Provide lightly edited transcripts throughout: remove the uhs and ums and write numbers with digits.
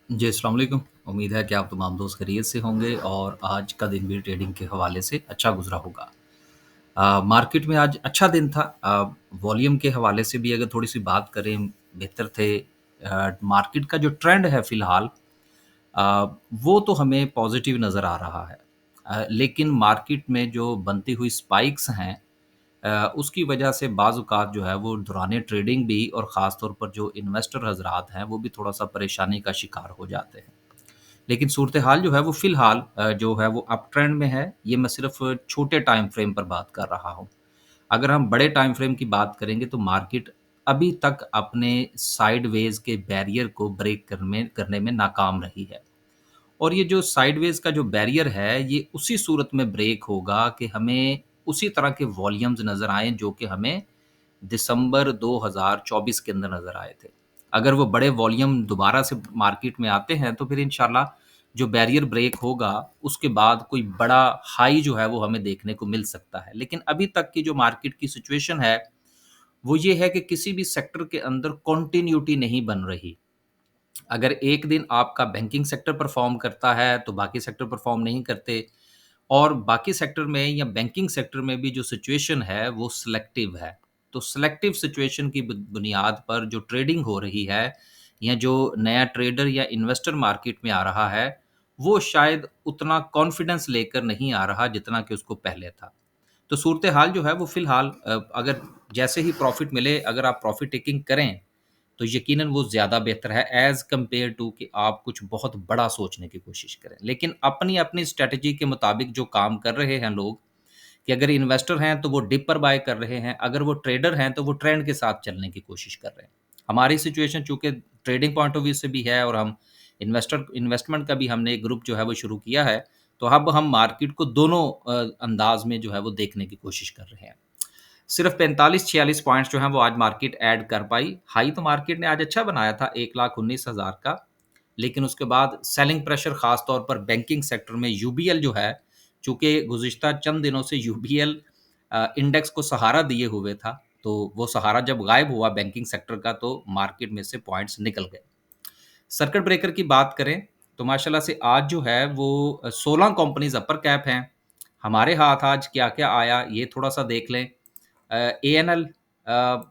जी, अस्सलाम वालेकुम। उम्मीद है कि आप तमाम दोस्त खैरियत से होंगे और आज का दिन भी ट्रेडिंग के हवाले से अच्छा गुज़रा होगा। मार्केट में आज अच्छा दिन था। वॉल्यूम के हवाले से भी अगर थोड़ी-सी बात करें, बेहतर थे। मार्केट का जो ट्रेंड है फ़िलहाल, वो तो हमें पॉज़िटिव नज़र आ रहा है। लेकिन मार्केट में जो बनती हुई स्पाइक्स हैं, उसकी वजह से बाज़-औक़ात जो है वो दौरान ट्रेडिंग भी और ख़ास तौर पर जो इन्वेस्टर हज़रात हैं, वो भी थोड़ा-सा परेशानी का शिकार हो जाते हैं। लेकिन सूरत-ए-हाल जो है वो फ़िलहाल जो है वो अप ट्रेंड में है। ये मैं सिर्फ़ छोटे टाइम फ्रेम पर बात कर रहा हूँ। अगर हम बड़े टाइम फ्रेम की बात करेंगे तो मार्केट अभी तक अपने साइडवेज़ के बैरियर को ब्रेक करने में नाकाम रही है। और ये जो साइडवेज़ का जो बैरियर है, ये उसी सूरत में ब्रेक होगा कि हमें उसी तरह के वॉल्यूम्स नज़र आएँ जो कि हमें दिसंबर 2024 के अंदर नज़र आए थे। अगर वो बड़े वॉल्यूम दोबारा से मार्केट में आते हैं, तो फिर इंशाल्लाह जो बैरियर ब्रेक होगा, उसके बाद कोई बड़ा हाई जो है वो हमें देखने को मिल सकता है। लेकिन अभी तक की जो मार्केट की सिचुएशन है, वो ये है कि किसी भी सेक्टर के अंदर कंटिन्यूटी नहीं बन रही। अगर एक दिन आपका बैंकिंग सेक्टर परफ़ॉर्म करता है, तो बाकी सेक्टर परफ़ॉर्म नहीं करते और बाकी सेक्टर में या बैंकिंग सेक्टर में भी जो सिचुएशन है, वो सिलेक्टिव है। तो सिलेक्टिव सिचुएशन की बुनियाद पर जो ट्रेडिंग हो रही है या जो नया ट्रेडर या इन्वेस्टर मार्केट में आ रहा है, वो शायद उतना कॉन्फिडेंस लेकर नहीं आ रहा, जितना कि उसको पहले था। तो सूरत-ए-हाल जो है वो फ़िलहाल अगर जैसे ही प्रॉफ़िट मिले, अगर आप प्रॉफ़िट टेकिंग करें, तो यकीनन वो ज़्यादा बेहतर है एज़ कम्पेयर टू कि आप कुछ बहुत बड़ा सोचने की कोशिश करें। लेकिन अपनी-अपनी स्ट्रैटेजी के मुताबिक जो काम कर रहे हैं लोग, कि अगर इन्वेस्टर हैं तो वो डिप पर बाय कर रहे हैं, अगर वो ट्रेडर हैं तो वो ट्रेंड के साथ चलने की कोशिश कर रहे हैं। हमारी सिचुएशन चूँकि ट्रेडिंग पॉइंट ऑफ व्यू से भी है और हम इन्वेस्टमेंट का भी हमने एक ग्रुप जो है वो शुरू किया है, तो अब हम मार्केट को दोनों अंदाज़ में जो है वो देखने की कोशिश कर रहे हैं। सिर्फ 45-46 पॉइंट्स जो हैं वो आज मार्केट ऐड कर पाई। हाई तो मार्केट ने आज अच्छा बनाया था 1,19,000 का, लेकिन उसके बाद सेलिंग प्रेशर ख़ास तौर पर बैंकिंग सेक्टर में यूबीएल जो है, चूँकि गुज़िश्ता चंद दिनों से यूबीएल इंडेक्स को सहारा दिए हुए था, तो वो सहारा जब गायब हुआ बैंकिंग सेक्टर का तो मार्केट में से पॉइंट्स निकल गए। सर्किट ब्रेकर की बात करें, तो माशाल्लाह से आज जो है वो 16 कंपनीज़ अपर कैप हैं। हमारे हाथ आज क्या-क्या आया, ये थोड़ा-सा देख लें। एएनएल अ,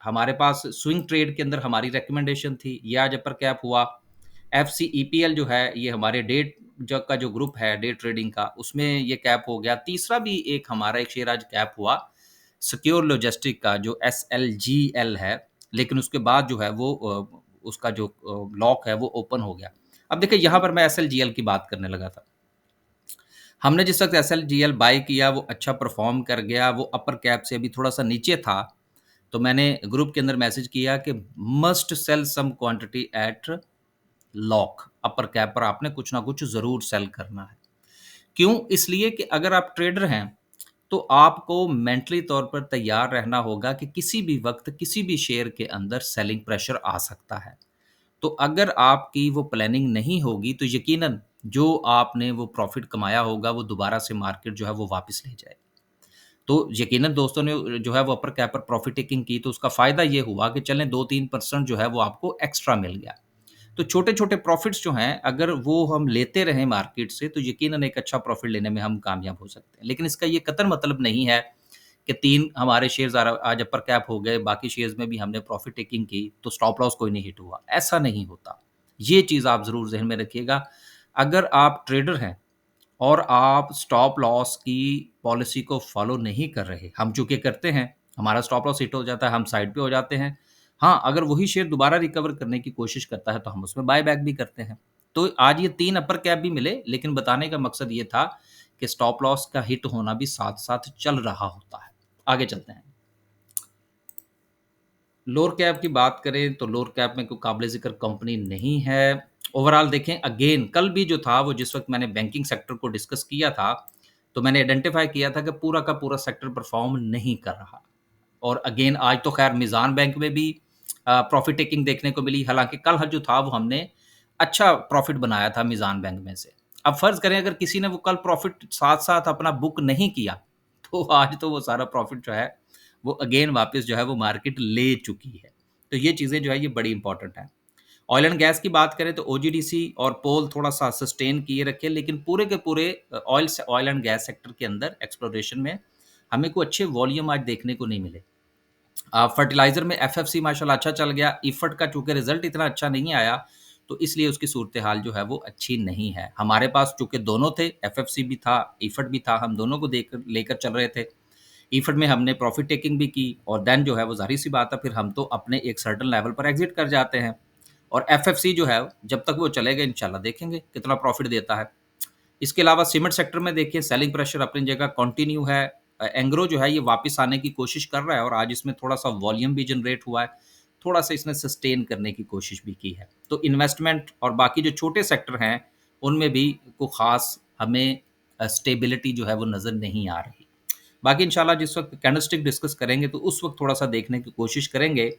हमारे पास स्विंग ट्रेड के अंदर हमारी रिकमेंडेशन थी, ये आज अपर कैप हुआ। एफसीईपीएल जो है, ये हमारे डे का जो ग्रुप है डे ट्रेडिंग का, उसमें ये कैप हो गया। तीसरा भी एक हमारा एक शेयर आज कैप हुआ, सिक्योर लॉजिस्टिक का जो एसएलजीएल है, लेकिन उसके बाद जो है वो उसका जो लॉक है वो ओपन हो गया। अब देखिए यहाँ पर मैं एसएलजीएल की बात करने लगा था। हमने जिस वक़्त एसएलजीएल बाय किया वो अच्छा परफ़ॉर्म कर गया, वो अपर कैप से अभी थोड़ा-सा नीचे था, तो मैंने ग्रुप के अंदर मैसेज किया कि must sell some quantity at lock, upper cap पर आपने कुछ ना कुछ ज़रूर सेल करना है। क्यों? इसलिए कि अगर आप ट्रेडर हैं, तो आपको मेंटली तौर पर तैयार रहना होगा कि किसी भी वक़्त, किसी भी शेयर के अंदर सेलिंग प्रेशर आ सकता है। तो अगर आपकी वो प्लानिंग नहीं होगी, तो यकीनन जो आपने वो प्रॉफ़िट कमाया होगा, वो दोबारा से मार्केट जो है वो वापस ले जाएगी। तो यकीनन दोस्तों ने जो है वो अपर कैप पर प्रॉफ़िट टेकिंग की, तो उसका फ़ायदा ये हुआ कि चलें 2-3% जो है वो आपको एक्स्ट्रा मिल गया। तो छोटे-छोटे प्रॉफ़िट्स जो हैं, अगर वो हम लेते रहें मार्केट से, तो यकीनन एक अच्छा प्रॉफ़िट लेने में हम कामयाब हो सकते हैं। लेकिन इसका ये कतई मतलब नहीं है कि 3 हमारे शेयर्स आज अपर कैप हो गए, बाकी शेयर्स में भी हमने प्रॉफ़िट टेकिंग की, तो स्टॉप लॉस कोई नहीं हिट हुआ। ऐसा नहीं होता। ये चीज़ आप ज़रूर ज़हन में रखिएगा। अगर आप ट्रेडर हैं और आप स्टॉप लॉस की पॉलिसी को फ़ॉलो नहीं कर रहे, हम चूँकि करते हैं, हमारा स्टॉप लॉस हिट हो जाता है, हम साइड पे हो जाते हैं। हाँ, अगर वही शेयर दोबारा रिकवर करने की कोशिश करता है, तो हम उसमें बाय बैक भी करते हैं। तो आज ये 3 अपर कैप भी मिले, लेकिन बताने का मकसद ये था कि स्टॉप लॉस का हिट होना भी साथ-साथ चल रहा होता है। आगे चलते हैं। लोअर कैप की बात करें तो लोअर कैप में कोई काबिल-ज़िक्र कंपनी नहीं है। ओवरऑल देखें अगेन कल भी जो था वो जिस वक़्त मैंने बैंकिंग सेक्टर को डिस्कस किया था, तो मैंने आइडेंटिफ़ाई किया था कि पूरा का पूरा सेक्टर परफ़ॉर्म नहीं कर रहा। और अगेन आज तो ख़ैर मीज़ान बैंक में भी प्रॉफ़िट टेकिंग देखने को मिली। हालाँकि कल जो था वो हमने अच्छा प्रॉफ़िट बनाया था मीज़ान बैंक में से। अब फ़र्ज़ करें अगर किसी ने वो कल प्रॉफ़िट साथ-साथ अपना बुक नहीं किया, तो आज तो वो सारा प्रॉफ़िट जो है वो अगेन वापस जो है वो मार्केट ले चुकी है। तो ये चीज़ें जो है ये बड़ी इम्पोर्टेंट हैं। ऑयल एंड गैस की बात करें तो ओजीडीसी और पोल थोड़ा-सा सस्टेन किए रखे, लेकिन पूरे के पूरे ऑयल एंड गैस सेक्टर के अंदर एक्सप्लोरेशन में हमें कोई अच्छे वॉल्यूम आज देखने को नहीं मिले। फर्टिलाइज़र में एफएफसी माशाल्लाह अच्छा चल गया, इफट का चूँकि रिज़ल्ट इतना अच्छा नहीं आया, तो इसलिए उसकी सूरत-ए-हाल जो है वो अच्छी नहीं है। हमारे पास चूँकि दोनों थे, एफएफसी भी था, इफट भी था, हम दोनों को देकर लेकर चल रहे थे। इफट में हमने प्रॉफ़िट टेकिंग भी की और देन जो है वो ज़ाहिर-सी बात है फिर हम तो अपने एक सर्टेन लेवल पर एग्ज़िट कर जाते हैं। और एफएफसी जो है जब तक वो चलेगा इंशाल्लाह देखेंगे कितना प्रॉफ़िट देता है। इसके अलावा सीमेंट सेक्टर में देखिए सेलिंग प्रेशर अपनी जगह कंटिन्यू है। एंग्रो जो है ये वापस आने की कोशिश कर रहा है और आज इसमें थोड़ा-सा वॉल्यूम भी जनरेट हुआ है। थोड़ा-सा इसने सस्टेन करने की कोशिश भी की है। तो इन्वेस्टमेंट और बाकी जो छोटे सेक्टर हैं, उनमें भी को ख़ास हमें स्टेबिलिटी जो है वो नज़र नहीं आ रही। बाकी इंशाल्लाह जिस वक़्त कैंडलस्टिक डिस्कस करेंगे तो उस वक़्त थोड़ा-सा देखने की कोशिश करेंगे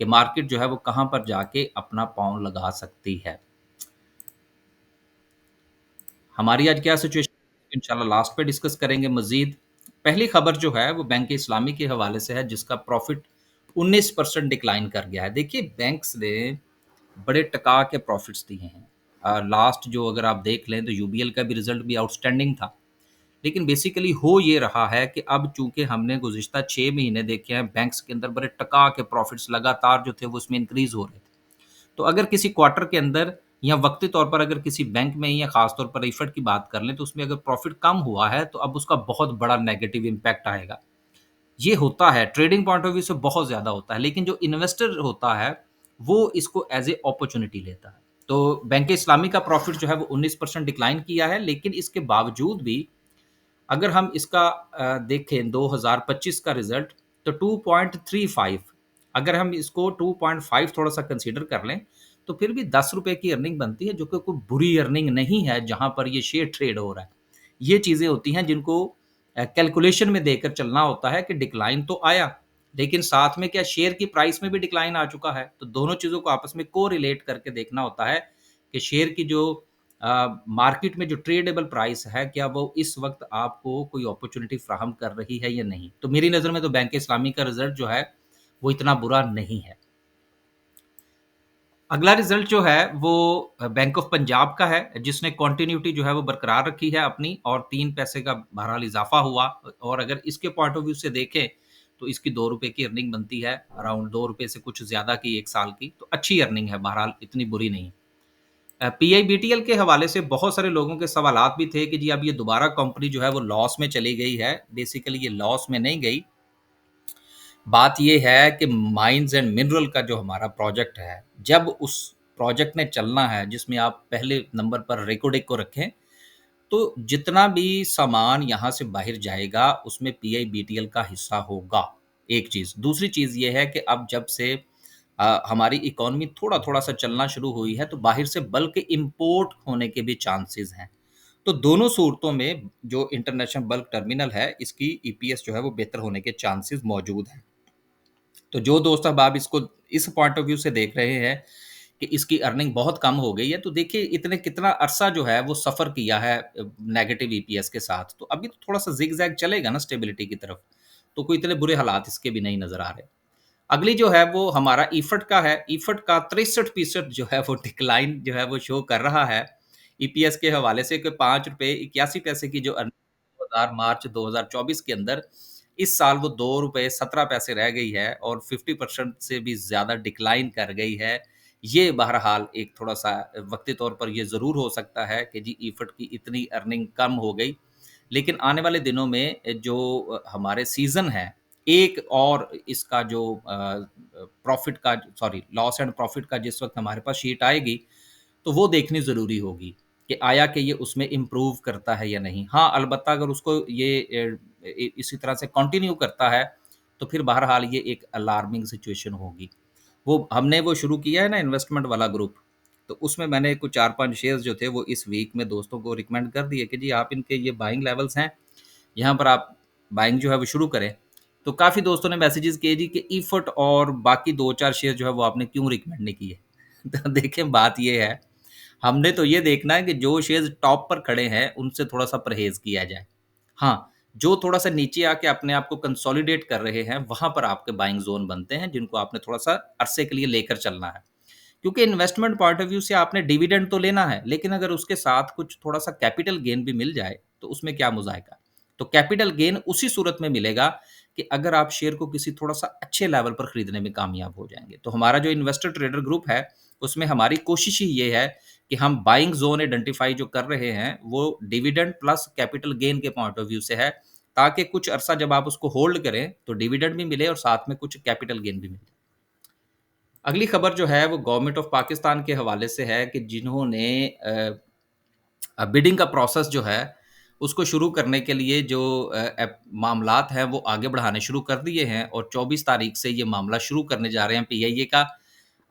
कि मार्केट जो है वो कहाँ पर जाके अपना पाँव लगा सकती है। हमारी आज क्या सिचुएशन इंशाल्लाह लास्ट पे डिस्कस करेंगे मज़ीद। पहली खबर जो है वो बैंक इस्लामी के हवाले से है जिसका प्रॉफ़िट 19% डिक्लाइन कर गया है। देखिए बैंक्स ने बड़े टका के प्रॉफ़िट्स दिए हैं। लास्ट जो अगर आप देख लें तो यूबीएल का भी रिज़ल्ट भी आउटस्टैंडिंग था। लेकिन बेसिकली हो ये रहा है कि अब चूँकि हमने गुज़िश्ता 6 महीने देखे हैं बैंक्स के अंदर बड़े टका के प्रॉफ़िट्स लगातार जो थे वो उसमें इंक्रीज़ हो रहे थे। तो अगर किसी क्वार्टर के अंदर या वक्ती तौर पर अगर किसी बैंक में या खास तौर पर इफर्ट की बात कर लें तो उसमें अगर प्रॉफिट कम हुआ है तो अब उसका बहुत बड़ा नेगेटिव इम्पैक्ट आएगा। ये होता है ट्रेडिंग पॉइंट ऑफ व्यू से बहुत ज़्यादा होता है, लेकिन जो इन्वेस्टर होता है वो इसको एज ए अपॉर्चुनिटी लेता है। तो बैंक इस्लामी का प्रॉफिट जो है वो 19% डिक्लाइन किया है, लेकिन इसके बावजूद भी अगर हम इसका देखें 2025 का रिज़ल्ट तो 2.35, अगर हम इसको 2.5 थोड़ा-सा कंसीडर कर लें, तो फिर भी ₹10 की अर्निंग बनती है, जो कि कोई बुरी अर्निंग नहीं है, जहाँ पर ये शेयर ट्रेड हो रहा है। ये चीज़ें होती हैं जिनको कैलकुलेशन में देकर चलना होता है कि डिक्लाइन तो आया, लेकिन साथ में क्या शेयर की प्राइस में भी डिक्लाइन आ चुका है। तो दोनों चीज़ों को आपस में कोरिलेट करके देखना होता है कि शेयर की जो मार्केट में जो ट्रेडेबल प्राइस है, क्या वो इस वक़्त आपको कोई अपॉर्च्युनिटी फ़राहम कर रही है या नहीं? तो मेरी नज़र में तो बैंक इस्लामी का रिज़ल्ट जो है, वो इतना बुरा नहीं है। अगला रिज़ल्ट जो है वो बैंक ऑफ पंजाब का है, जिसने कंटिन्यूटी जो है वो बरकरार रखी है अपनी और 3 पैसे का बहरहाल इज़ाफ़ा हुआ और अगर इसके पॉइंट ऑफ व्यू से देखें, तो इसकी ₹2 की अर्निंग बनती है, अराउंड ₹2 से कुछ ज़्यादा की 1 साल की, तो अच्छी अर्निंग है बहरहाल इतनी बुरी नहीं। पीआईबीटीएल के हवाले से बहुत सारे लोगों के सवालात भी थे कि जी अब ये दोबारा कंपनी जो है वो लॉस में चली गई है। बेसिकली ये लॉस में नहीं गई। बात ये है कि माइन्स एंड मिनरल का जो हमारा प्रोजेक्ट है, जब उस प्रोजेक्ट ने चलना है जिसमें आप पहले नंबर पर रेकोडेक को रखें, तो जितना भी सामान यहाँ से बाहर जाएगा उसमें पीआईबीटीएल का हिस्सा होगा, एक चीज़। दूसरी चीज़ ये है कि अब जब से हमारी इकॉनमी थोड़ा-थोड़ा सा चलना शुरू हुई है, तो बाहर से बल्क इम्पोर्ट होने के भी चांसेज़ हैं। तो दोनों सूरतों में जो इंटरनेशनल बल्क टर्मिनल है, इसकी ईपीएस जो है वो बेहतर होने के चांसेज़ मौजूद हैं। तो जो दोस्त अब आप इसको इस पॉइंट ऑफ व्यू से देख रहे हैं कि इसकी अर्निंग बहुत कम हो गई है, तो देखिए इतने कितना अरसा जो है वो सफ़र किया है नेगेटिव ईपीएस के साथ। तो अभी तो थोड़ा-सा ज़िग-ज़ैग चलेगा ना स्टेबिलिटी की तरफ, तो कोई इतने बुरे हालात इसके भी नहीं नज़र आ रहे। अगली जो है वो हमारा इफट का है। इफट का 63% जो है वो डिक्लाइन जो है वो शो कर रहा है। ईपीएस के हवाले से कि ₹5.81 की जो अर्निंग 2000 मार्च 2024 के अंदर, इस साल वो ₹2.17 रह गई है और 50% से भी ज़्यादा डिक्लाइन कर गई है। ये बहरहाल एक थोड़ा-सा वक़्ती तौर पर ये ज़रूर हो सकता है कि जी इफट की इतनी अर्निंग कम हो गई। लेकिन आने वाले दिनों में जो हमारे सीज़न है, एक और इसका जो प्रॉफ़िट का सॉरी लॉस एंड प्रॉफ़िट का जिस वक़्त हमारे पास शीट आएगी, तो वो देखनी ज़रूरी होगी कि आया कि ये उसमें इम्प्रूव करता है या नहीं। हाँ, अलबत्ता अगर उसको ये इसी तरह से कंटिन्यू करता है, तो फिर बहरहाल ये एक अलार्मिंग सिचुएशन होगी। वो हमने वो शुरू किया है ना इन्वेस्टमेंट वाला ग्रुप, तो उसमें मैंने कुछ 4-5 शेयर्स जो थे वो इस वीक में दोस्तों को रिकमेंड कर दिए कि जी आप इनके ये बाइंग लेवल्स हैं, यहाँ पर आप बाइंग जो है वो शुरू करें। तो काफ़ी दोस्तों ने मैसेजेस किए जी कि इफट और बाकी 2-4 शेयर जो है वो आपने क्यों रिकमेंड नहीं किए? तो देखें बात ये है, हमने तो ये देखना है कि जो शेयर्स टॉप पर खड़े हैं, उनसे थोड़ा-सा परहेज़ किया जाए। हाँ, जो थोड़ा-सा नीचे आके अपने आप को कंसोलिडेट कर रहे हैं, वहाँ पर आपके बाइंग ज़ोन बनते हैं, जिनको आपने थोड़ा-सा अरसे के लिए लेकर चलना है। क्योंकि इन्वेस्टमेंट पॉइंट ऑफ व्यू से आपने डिविडेंड तो लेना है, लेकिन अगर उसके साथ कुछ थोड़ा-सा कैपिटल गेन भी मिल जाए, तो उसमें क्या मुज़ायका? तो कैपिटल गेन उसी सूरत में मिलेगा कि अगर आप शेयर को किसी थोड़ा-सा अच्छे लेवल पर खरीदने में कामयाब हो जाएँगे। तो हमारा जो इन्वेस्टर ट्रेडर ग्रुप है, उसमें हमारी कोशिश ही ये है कि हम बाइंग ज़ोन आइडेंटिफ़ाई जो कर रहे हैं, वो डिविडेंड प्लस कैपिटल गेन के पॉइंट ऑफ व्यू से है, ताकि कुछ अरसा जब आप उसको होल्ड करें, तो डिविडेंड भी मिले और साथ में कुछ कैपिटल गेन भी मिले। अगली खबर जो है वो गवर्नमेंट ऑफ पाकिस्तान के हवाले से है कि जिन्होंने बिडिंग का प्रोसेस जो है उसको शुरू करने के लिए जो मामलात हैं वो आगे बढ़ाने शुरू कर दिए हैं और 24 तारीख से ये मामला शुरू करने जा रहे हैं पीआईए का।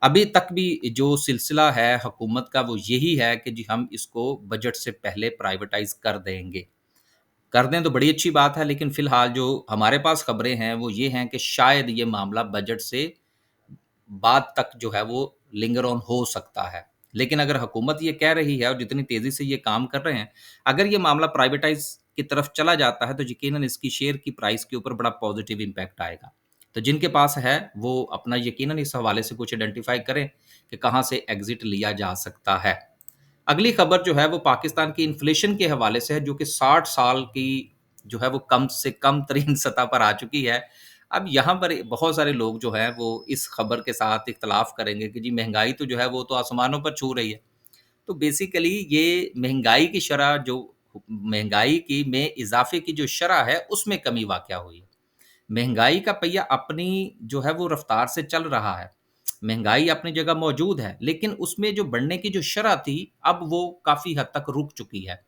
अभी तक भी जो सिलसिला है हुकूमत का वो यही है कि जी हम इसको बजट से पहले प्राइवेटाइज़ कर देंगे। कर दें तो बड़ी अच्छी बात है, लेकिन फ़िलहाल जो हमारे पास खबरें हैं वो ये हैं कि शायद ये मामला बजट से बाद तक जो है वो लिंगर ऑन हो सकता है। लेकिन अगर हुकूमत ये कह रही है और जितनी तेज़ी से ये काम कर रहे हैं, अगर ये मामला प्राइवेटाइज़ की तरफ चला जाता है तो यकीनन इसकी शेयर की प्राइस के ऊपर बड़ा पॉज़िटिव इम्पैक्ट आएगा। तो जिनके पास है वो अपना यकीनन इस हवाले से कुछ आइडेंटिफ़ाई करें कि कहाँ से एग्ज़िट लिया जा सकता है। अगली खबर जो है वो पाकिस्तान की इन्फ्लेशन के हवाले से है जो कि 60 साल की जो है वो कम से कम तरीन सतह पर आ चुकी है। अब यहाँ पर बहुत सारे लोग जो हैं वो इस खबर के साथ इख्तलाफ करेंगे कि जी महँगाई तो जो है वो तो आसमानों पर छू रही है। तो बेसिकली ये महँगाई की शरह जो महँगाई की में इज़ाफ़े की जो शरह है उसमें कमी वाक़या हुई है। महँगाई का पहिया अपनी जो है वो रफ़्तार से चल रहा है। महँगाई अपनी जगह मौजूद है, लेकिन उसमें जो बढ़ने की जो शरह थी, अब वो काफ़ी हद तक रुक चुकी है।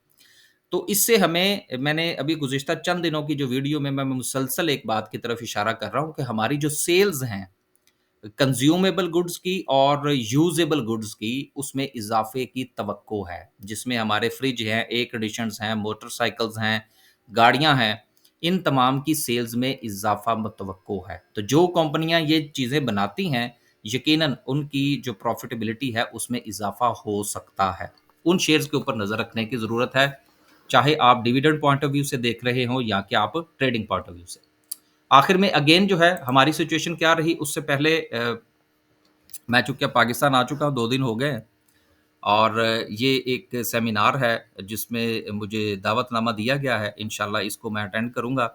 तो इससे हमें मैंने अभी गुज़िश्ता चंद दिनों की जो वीडियो में मैं मुसलसल एक बात की तरफ इशारा कर रहा हूँ कि हमारी जो सेल्स हैं, कंज़्यूमेबल गुड्स की और यूज़ेबल गुड्स की, उसमें इज़ाफ़े की तवक्को है। जिसमें हमारे फ्रिज हैं, एयर कंडीशनर्स हैं, मोटरसाइकिल्स हैं, गाड़ियाँ हैं, इन तमाम की सेल्स में इज़ाफ़ा मुतवक्को है। तो जो कंपनियाँ ये चीज़ें बनाती हैं, यकीनन उनकी जो प्रॉफ़िटेबिलिटी है, उसमें इज़ाफ़ा हो सकता है। उन शेयर्स के ऊपर नज़र रखने की ज़रूरत है, चाहे आप डिविडेंड पॉइंट ऑफ व्यू से देख रहे हों या कि आप ट्रेडिंग पॉइंट ऑफ व्यू से। आखिर में अगेन जो है हमारी सिचुएशन क्या रही उससे पहले मैं चूँकि पाकिस्तान आ चुका हूँ 2 दिन हो गए हैं और ये एक सेमिनार है जिसमें मुझे दावतनामा दिया गया है। इंशाल्लाह इसको मैं अटेंड करूँगा।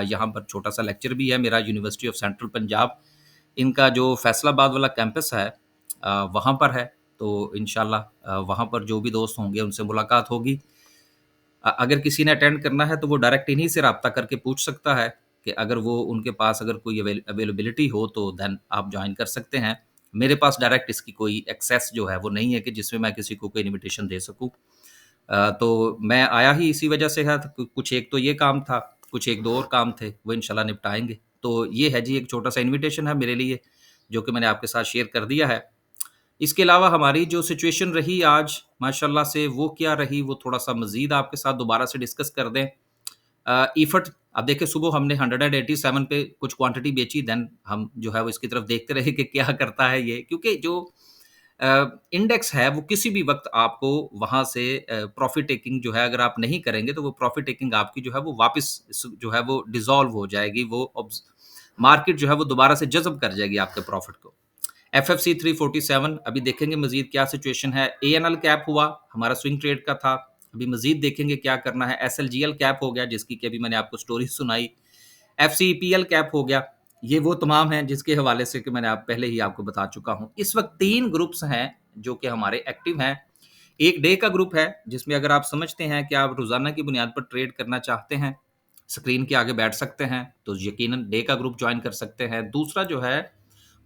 यहाँ पर छोटा-सा लेक्चर भी है मेरा यूनिवर्सिटी ऑफ सेंट्रल पंजाब। इनका जो फैसलाबाद वाला कैंपस है वहाँ पर है। तो इंशाल्लाह वहाँ पर जो भी दोस्त होंगे उनसे मुलाकात होगी। अगर किसी ने अटेंड करना है तो वो डायरेक्ट इन्हीं से राब्ता करके पूछ सकता है कि अगर वो उनके पास अगर कोई अवेलेबिलिटी हो तो देन आप जॉइन कर सकते हैं। मेरे पास डायरेक्ट इसकी कोई एक्सेस जो है वो नहीं है कि जिसमें मैं किसी को कोई इन्विटेशन दे सकूँ। तो मैं आया ही इसी वजह से है, तो कुछ एक तो ये काम था, कुछ 1-2 और काम थे, वो इंशाल्लाह निपटाएँगे। तो ये है जी एक छोटा-सा इन्विटेशन है मेरे लिए, जो कि मैंने आपके साथ शेयर कर दिया है। इसके अलावा हमारी जो सिचुएशन रही आज माशाल्लाह से वो क्या रही वो थोड़ा-सा मज़ीद आपके साथ दोबारा से डिस्कस कर दें। इफर्ट अब देखिए सुबह हमने 187 पे कुछ क्वांटिटी बेची देन हम जो है वो इसकी तरफ देखते रहे कि क्या करता है ये क्योंकि जो इंडेक्स है वो किसी भी वक़्त आपको वहाँ से प्रॉफ़िट टेकिंग जो है अगर आप नहीं करेंगे तो वो प्रॉफ़िट टेकिंग आपकी जो है वो वापस जो है वो डिसॉल्व हो जाएगी। वो मार्केट जो है वो दोबारा से जज़ब कर जाएगी आपके प्रॉफ़िट को। एफएफसी 347 अभी देखेंगे मज़ीद क्या सिचुएशन है। एएनएल कैप हुआ, हमारा स्विंग ट्रेड का था। अभी मज़ीद देखेंगे क्या करना है। एसएलजीएल कैप हो गया जिसकी कि अभी मैंने आपको स्टोरी सुनाई। एफसीईपीएल कैप हो गया। ये वो तमाम हैं जिसके हवाले से कि मैंने आप पहले ही आपको बता चुका हूँ। इस वक़्त 3 ग्रुप्स हैं जो कि हमारे एक्टिव हैं। एक डे का ग्रुप है जिसमें अगर आप समझते हैं कि आप रोज़ाना की बुनियाद पर ट्रेड करना चाहते हैं, स्क्रीन के आगे बैठ सकते हैं, तो यकीनन डे का ग्रुप जॉइन कर सकते हैं। दूसरा जो है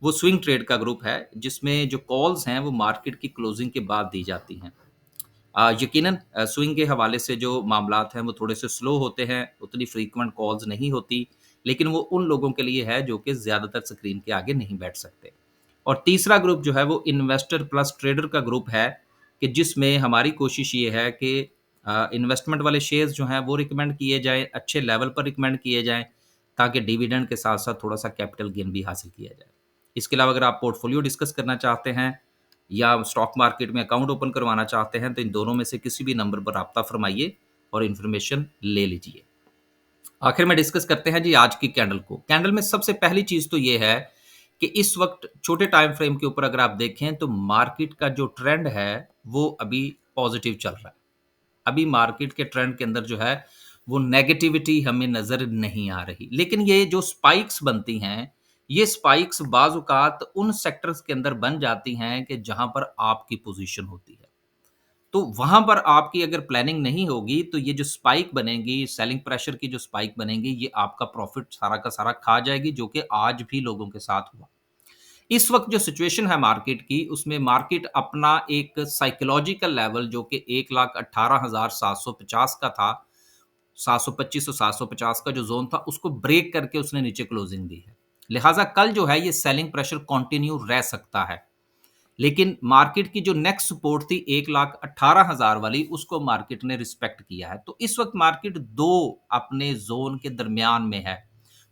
वो स्विंग ट्रेड का ग्रुप है जिसमें जो कॉल्स हैं वो मार्केट की क्लोजिंग के बाद दी जाती हैं। यकीनन स्विंग के हवाले से जो मामलात हैं वो थोड़े से स्लो होते हैं, उतनी फ्रीक्वेंट कॉल्स नहीं होती, लेकिन वो उन लोगों के लिए है जो कि ज़्यादातर स्क्रीन के आगे नहीं बैठ सकते। और तीसरा ग्रुप जो है वो इन्वेस्टर प्लस ट्रेडर का ग्रुप है कि जिसमें हमारी कोशिश ये है कि इन्वेस्टमेंट वाले शेयर्स जो हैं वो रिकमेंड किए जाएँ, अच्छे लेवल पर रिकमेंड किए जाएँ, ताकि डिविडेंड के साथ-साथ थोड़ा-सा कैपिटल गेन भी हासिल किया जाए। इसके अलावा अगर आप पोर्टफोलियो डिस्कस करना चाहते हैं या स्टॉक मार्केट में अकाउंट ओपन करवाना चाहते हैं, तो इन दोनों में से किसी भी नंबर पर राब्ता फ़रमाइए और इन्फॉर्मेशन ले लीजिए। आखिर में डिस्कस करते हैं जी आज की कैंडल को। कैंडल में सबसे पहली चीज़ तो ये है कि इस वक़्त छोटे टाइम फ्रेम के ऊपर अगर आप देखें तो मार्केट का जो ट्रेंड है वो अभी पॉज़िटिव चल रहा है। अभी मार्केट के ट्रेंड के अंदर जो है वो नेगेटिविटी हमें नज़र नहीं आ रही। लेकिन ये जो स्पाइक्स बनती हैं, ये स्पाइक्स बाज़ औक़ात उन सेक्टर्स के अंदर बन जाती हैं कि जहाँ पर आपकी पोज़ीशन होती है। तो वहाँ पर आपकी अगर प्लानिंग नहीं होगी, तो ये जो स्पाइक बनेगी, सेलिंग प्रेशर की जो स्पाइक बनेगी, ये आपका प्रॉफ़िट सारा का सारा खा जाएगी, जो कि आज भी लोगों के साथ हुआ। इस वक़्त जो सिचुएशन है मार्केट की, उसमें मार्केट अपना एक साइकोलॉजिकल लेवल जो कि 1,18,750 का था, 725 और 750 का जो ज़ोन था, उसको ब्रेक करके उसने नीचे क्लोजिंग दी है। लिहाज़ा कल जो है ये सेलिंग प्रेशर कंटिन्यू रह सकता है। लेकिन मार्केट की जो नेक्स्ट सपोर्ट थी 1,18,000 वाली, उसको मार्केट ने रिस्पेक्ट किया है। तो इस वक़्त मार्केट 2 अपने ज़ोन के दरमियान में है।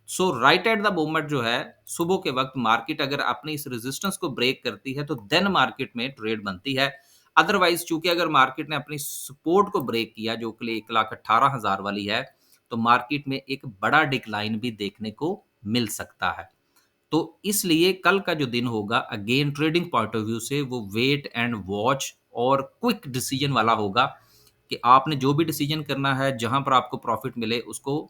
सो राइट एट द मोमेंट जो है, सुबह के वक़्त मार्केट अगर अपनी इस रेजिस्टेंस को ब्रेक करती है, तो देन मार्केट में ट्रेड बनती है। अदरवाइज़ चूँकि अगर मार्केट ने अपनी सपोर्ट को ब्रेक किया, जो कि 1,18,000 वाली है, तो मार्केट में एक बड़ा डिक्लाइन भी देखने को मिल सकता है। तो इसलिए कल का जो दिन होगा again trading point of view से वो वेट एंड वॉच और क्विक डिसीजन वाला होगा कि आपने जो भी डिसीजन करना है, जहाँ पर आपको प्रॉफ़िट मिले उसको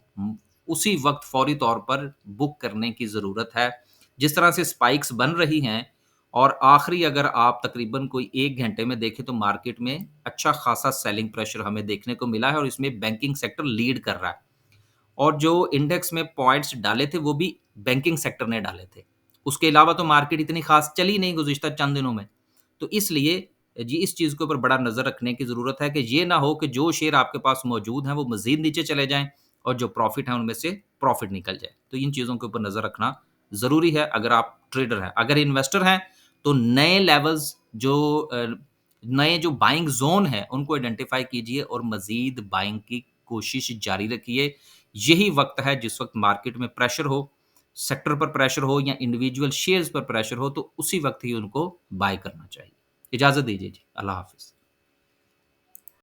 उसी वक़्त फ़ौरी तौर पर बुक करने की ज़रूरत है। जिस तरह से स्पाइक्स बन रही हैं और आखिरी अगर आप तकरीबन कोई 1 घंटे में देखें तो मार्केट में अच्छा खासा सेलिंग प्रेशर हमें देखने को मिला है और इसमें बैंकिंग सेक्टर लीड कर रहा है। और जो इंडेक्स में पॉइंट्स डाले थे, वो भी बैंकिंग सेक्टर ने डाले थे। उसके अलावा तो मार्केट इतनी ख़ास चली नहीं गुज़िश्ता चंद दिनों में। तो इसलिए जी इस चीज़ के ऊपर बड़ा नज़र रखने की ज़रूरत है कि ये ना हो कि जो शेयर आपके पास मौजूद हैं, वो मज़ीद नीचे चले जाएँ और जो प्रॉफ़िट है, उनमें से प्रॉफ़िट निकल जाए। तो इन चीज़ों के ऊपर नज़र रखना ज़रूरी है अगर आप ट्रेडर हैं। अगर इन्वेस्टर हैं, तो नए लेवल्स नए जो बाइंग ज़ोन हैं, उनको आइडेंटिफ़ाई कीजिए और मज़ीद बाइंग की कोशिश जारी रखिए। यही वक़्त है जिस वक़्त मार्केट में प्रेशर हो, सेक्टर पर प्रेशर हो या इंडिविजुअल शेयर्स पर प्रेशर हो तो उसी वक़्त ही उनको बाय करना चाहिए। इजाज़त दीजिए जी, अल्लाह हाफ़िज़।